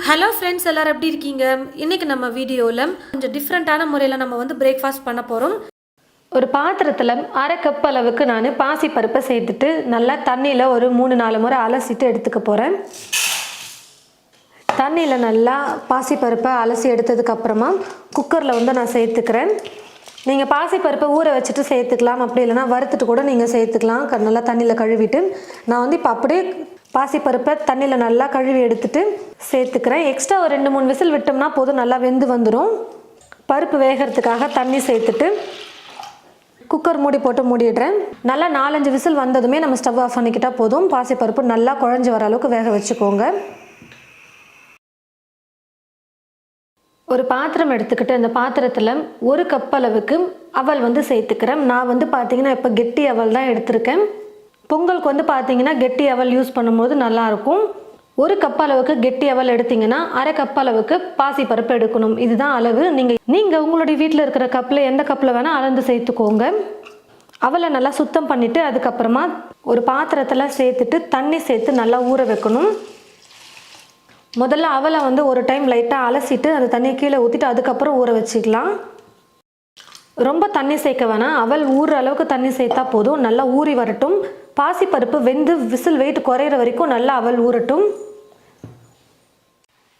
Hello friends, எல்லாரும் எப்படி இருக்கீங்க? இன்றைக்கி நம்ம வீடியோவில் கொஞ்சம் டிஃப்ரெண்ட்டான முறையில் நம்ம வந்து பிரேக்ஃபாஸ்ட் பண்ண போகிறோம். ஒரு பாத்திரத்தில் அரை கப் அளவுக்கு நான் பாசிப்பருப்பை சேர்த்துட்டு நல்லா தண்ணியில் ஒரு 3-4 முறை அலசிட்டு எடுத்துக்க போகிறேன். தண்ணியில் நல்லா பாசிப்பருப்பை அலசி எடுத்ததுக்கப்புறமா குக்கரில் வந்து நான் சேர்த்துக்கிறேன். நீங்கள் பாசிப்பருப்பை ஊற வச்சுட்டு சேர்த்துக்கலாம், அப்படி இல்லைனா வறுத்துட்டு கூட நீங்கள் சேர்த்துக்கலாம். நல்லா தண்ணியில் கழுவிட்டு நான் வந்து இப்போ அப்படியே பாசிப்பருப்பை தண்ணியில் நல்லா கழுவி எடுத்துட்டு சேர்த்துக்கிறேன். எக்ஸ்ட்ரா ஒரு 2-3 விசில் விட்டோம்னா போதும், நல்லா வெந்து வந்துடும். பருப்பு வேகிறதுக்காக தண்ணி சேர்த்துட்டு குக்கர் மூடி போட்டு மூடிடுறேன். நல்லா 4-5 விசில் வந்ததுமே நம்ம ஸ்டவ் ஆஃப் பண்ணிக்கிட்டால் போதும். பாசிப்பருப்பு நல்லா குழஞ்சி வர அளவுக்கு வேக வச்சுக்கோங்க. ஒரு பாத்திரம் எடுத்துக்கிட்டு அந்த பாத்திரத்தில் 1 கப் அளவுக்கு அவல் வந்து சேர்த்துக்கிறேன். நான் வந்து பார்த்திங்கன்னா இப்போ கெட்டி அவல் தான் எடுத்திருக்கேன். பொங்கலுக்கு வந்து பார்த்திங்கன்னா கெட்டி அவல் யூஸ் பண்ணும்போது நல்லாயிருக்கும். 1 கப் அளவுக்கு கெட்டி அவல் எடுத்திங்கன்னா அரை கப் அளவுக்கு பாசிப்பருப்பு எடுக்கணும். இதுதான் அளவு. நீங்கள் உங்களுடைய வீட்டில் இருக்கிற கப்பில் எந்த கப்பில் வேணால் அளந்து சேர்த்துக்கோங்க. அவலை நல்லா சுத்தம் பண்ணிவிட்டு அதுக்கப்புறமா ஒரு பாத்திரத்தில் சேர்த்துட்டு தண்ணி சேர்த்து நல்லா ஊற வைக்கணும். முதல்ல அவலை வந்து ஒரு டைம் லைட்டாக அலசிட்டு அந்த தண்ணியை கீழே ஊற்றிட்டு அதுக்கப்புறம் ஊற வச்சுக்கலாம். ரொம்ப தண்ணி சேர்க்க வேணாம், அவல் ஊறுற அளவுக்கு தண்ணி சேர்த்தா போதும். நல்லா ஊறி வரட்டும். பாசிப்பருப்பு வெந்து விசில் வெயிட் குறையிற வரைக்கும் நல்லா அவல் ஊறட்டும்.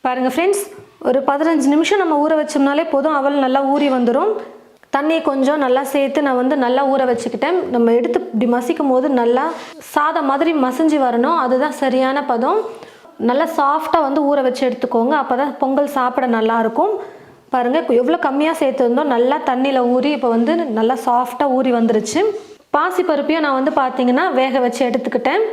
பாருங்கள் ஃப்ரெண்ட்ஸ், ஒரு 15 நிமிஷம் நம்ம ஊற வச்சோம்னாலே போதும், அவல் நல்லா ஊறி வந்துடும். தண்ணி கொஞ்சம் நல்லா சேர்த்து நான் வந்து நல்லா ஊற வச்சுக்கிட்டேன். நம்ம எடுத்து இப்படி மசிக்கும் போது நல்லா சாதம் மாதிரி மசிஞ்சு வரணும், அதுதான் சரியான பதம். நல்லா சாஃப்டாக வந்து ஊற வச்சு எடுத்துக்கோங்க, அப்போ தான் பொங்கல் சாப்பிட நல்லாயிருக்கும். பாருங்கள் எவ்வளோ கம்மியாக சேர்த்துருந்தோம், நல்லா தண்ணியில் ஊறி இப்போ வந்து நல்லா சாஃப்டாக ஊறி வந்துருச்சு. பாசிப்பருப்பையும் நான் வந்து பார்த்திங்கன்னா வேக வச்சு எடுத்துக்கிட்டேன்.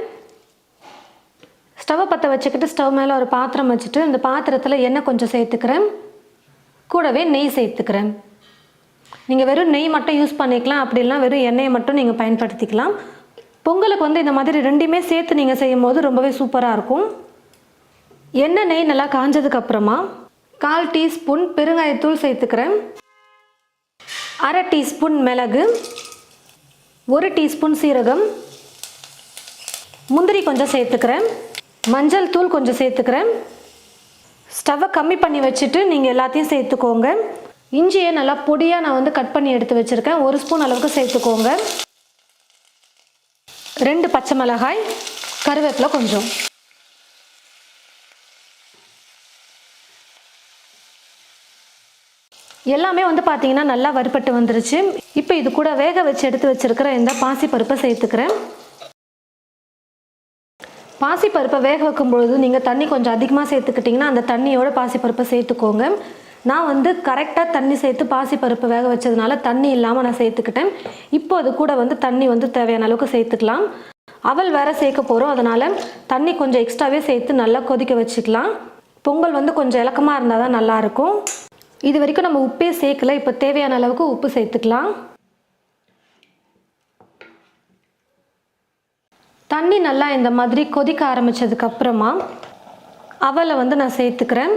ஸ்டவ்வை பற்ற வச்சுக்கிட்டு ஸ்டவ் மேலே ஒரு பாத்திரம் வச்சுட்டு இந்த பாத்திரத்தில் எண்ணெய் கொஞ்சம் சேர்த்துக்கிறேன், கூடவே நெய் சேர்த்துக்கிறேன். நீங்கள் வெறும் நெய் மட்டும் யூஸ் பண்ணிக்கலாம், அப்படிலாம் வெறும் எண்ணெயை மட்டும் நீங்கள் பயன்படுத்திக்கலாம். பொங்கலுக்கு வந்து இந்த மாதிரி ரெண்டுமே சேர்த்து நீங்கள் செய்யும் போது ரொம்பவே சூப்பராக இருக்கும். எண்ணெய் நெய் நல்லா காஞ்சதுக்கப்புறமா 1/4 டீஸ்பூன் பெருங்காயத்தூள் சேர்த்துக்கிறேன், 1/2 டீஸ்பூன் மிளகு, 1 டீஸ்பூன் சீரகம், முந்திரி கொஞ்சம் சேர்த்துக்கிறேன், மஞ்சள் தூள் கொஞ்சம் சேர்த்துக்கிறேன். ஸ்டவ்வை கம்மி பண்ணி வச்சுட்டு நீங்கள் எல்லாத்தையும் சேர்த்துக்கோங்க. இஞ்சியை நல்லா பொடியாக நான் வந்து கட் பண்ணி எடுத்து வச்சுருக்கேன், 1 ஸ்பூன் அளவுக்கு சேர்த்துக்கோங்க. 2 பச்சை மிளகாய், கருவேப்பிலை கொஞ்சம். எல்லாமே வந்து பார்த்திங்கன்னா நல்லா வறுபட்டு வந்துருச்சு. இப்போ இது கூட வேக வச்சு எடுத்து வச்சுருக்கிற இந்த பாசிப்பருப்பை சேர்த்துக்கிறேன். பாசிப்பருப்பை வேக வைக்கும்பொழுது நீங்கள் தண்ணி கொஞ்சம் அதிகமாக சேர்த்துக்கிட்டிங்கன்னா அந்த தண்ணியோட பாசிப்பருப்பை சேர்த்துக்கோங்க. நான் வந்து கரெக்டாக தண்ணி சேர்த்து பாசிப்பருப்பு வேக வச்சதுனால தண்ணி இல்லாமல் நான் சேர்த்துக்கிட்டேன். இப்போ அது கூட வந்து தண்ணி வந்து தேவையான அளவுக்கு சேர்த்துக்கலாம். அவல் வேறு சேர்க்க போகிறோம், அதனால் தண்ணி கொஞ்சம் எக்ஸ்ட்ராவே சேர்த்து நல்லா கொதிக்க வச்சுக்கலாம். பொங்கல் வந்து கொஞ்சம் இலக்கமாக இருந்தால் தான் நல்லாயிருக்கும். இது வரைக்கும் நம்ம உப்பே சேர்க்கல, இப்போ தேவையான அளவுக்கு உப்பு சேர்த்துக்கலாம். தண்ணி நல்லா இந்த மாதிரி கொதிக்க ஆரம்பித்ததுக்கப்புறமா அவலை வந்து நான் சேர்த்துக்கிறேன்.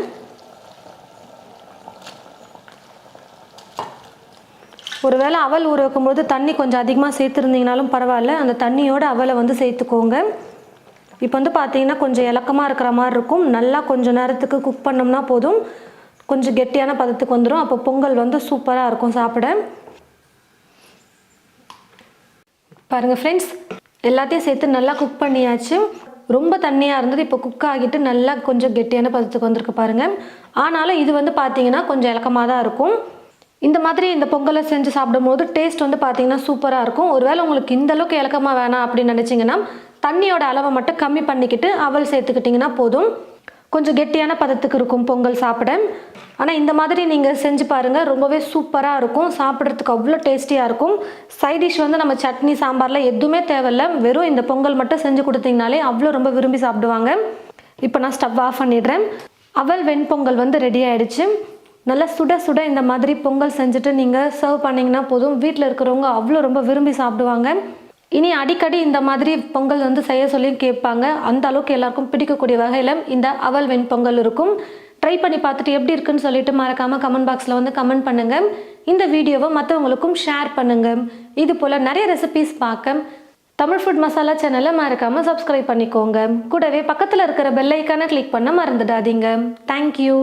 ஒருவேளை அவல் ஊற வைக்கும்போது தண்ணி கொஞ்சம் அதிகமாக சேர்த்துருந்தீங்கனாலும் பரவாயில்ல, அந்த தண்ணியோட அவலை வந்து சேர்த்துக்கோங்க. இப்போ வந்து பார்த்தீங்கன்னா கொஞ்சம் இலக்கமாக இருக்கிற மாதிரி இருக்கும். நல்லா கொஞ்சம் நேரத்துக்கு குக் பண்ணோம்னா போதும், கொஞ்சம் கெட்டியான பதத்துக்கு வந்துடும். அப்போ பொங்கல் வந்து சூப்பராக இருக்கும் சாப்பிட. பாருங்கள் ஃப்ரெண்ட்ஸ், எல்லாத்தையும் சேர்த்து நல்லா குக் பண்ணியாச்சு. ரொம்ப தண்ணியாக இருந்தது, இப்போ குக் ஆகிட்டு நல்லா கொஞ்சம் கெட்டியான பதத்துக்கு வந்திருக்கு பாருங்கள். ஆனாலும் இது வந்து பார்த்திங்கன்னா கொஞ்சம் இலக்கமாக தான் இருக்கும். இந்த மாதிரி இந்த பொங்கலை செஞ்சு சாப்பிடும்போது டேஸ்ட் வந்து பார்த்திங்கன்னா சூப்பராக இருக்கும். ஒருவேளை உங்களுக்கு இந்த அளவுக்கு இலக்கமாக வேணாம் அப்படின்னு நினச்சிங்கன்னா தண்ணியோட அளவை மட்டும் கம்மி பண்ணிக்கிட்டு அவல் சேர்த்துக்கிட்டிங்கன்னா போதும், கொஞ்சம் கெட்டியான பதத்துக்கு இருக்கும் பொங்கல் சாப்பிட. ஆனால் இந்த மாதிரி நீங்கள் செஞ்சு பாருங்கள், ரொம்பவே சூப்பராக இருக்கும், சாப்பிட்றதுக்கு அவ்வளோ டேஸ்டியாக இருக்கும். சைட் டிஷ் வந்து நம்ம சட்னி சாம்பாரில் எதுவுமே தேவையில்லை, வெறும் இந்த பொங்கல் மட்டும் செஞ்சு கொடுத்தீங்கனாலே அவ்வளோ ரொம்ப விரும்பி சாப்பிடுவாங்க. இப்போ நான் ஸ்டவ் ஆஃப் பண்ணிடுறேன். அவல் வெண்பொங்கல் வந்து ரெடி ஆகிடுச்சு. நல்லா சுட சுட இந்த மாதிரி பொங்கல் செஞ்சுட்டு நீங்கள் சர்வ் பண்ணிங்கன்னா போதும், வீட்டில் இருக்கிறவங்க அவ்வளோ ரொம்ப விரும்பி சாப்பிடுவாங்க. இனி அடிக்கடி இந்த மாதிரி பொங்கல் வந்து செய்ய சொல்லி கேட்பாங்க. அந்த அளவுக்கு எல்லாருக்கும் பிடிக்கக்கூடிய வகையில் இந்த அவல் வெண்பொங்கல் இருக்கும். ட்ரை பண்ணி பார்த்துட்டு எப்படி இருக்குன்னு சொல்லிட்டு மறக்காமல் கமெண்ட் பாக்ஸில் வந்து கமெண்ட் பண்ணுங்கள். இந்த வீடியோவை மற்றவங்களுக்கும் ஷேர் பண்ணுங்கள். இது போல் நிறைய ரெசிபீஸ் பார்க்க தமிழ் ஃபுட் மசாலா சேனலை மறக்காமல் சப்ஸ்கிரைப் பண்ணிக்கோங்க. கூடவே பக்கத்தில் இருக்கிற பெல் ஐக்கானை கிளிக் பண்ண மறந்துடாதீங்க. தேங்க்யூ.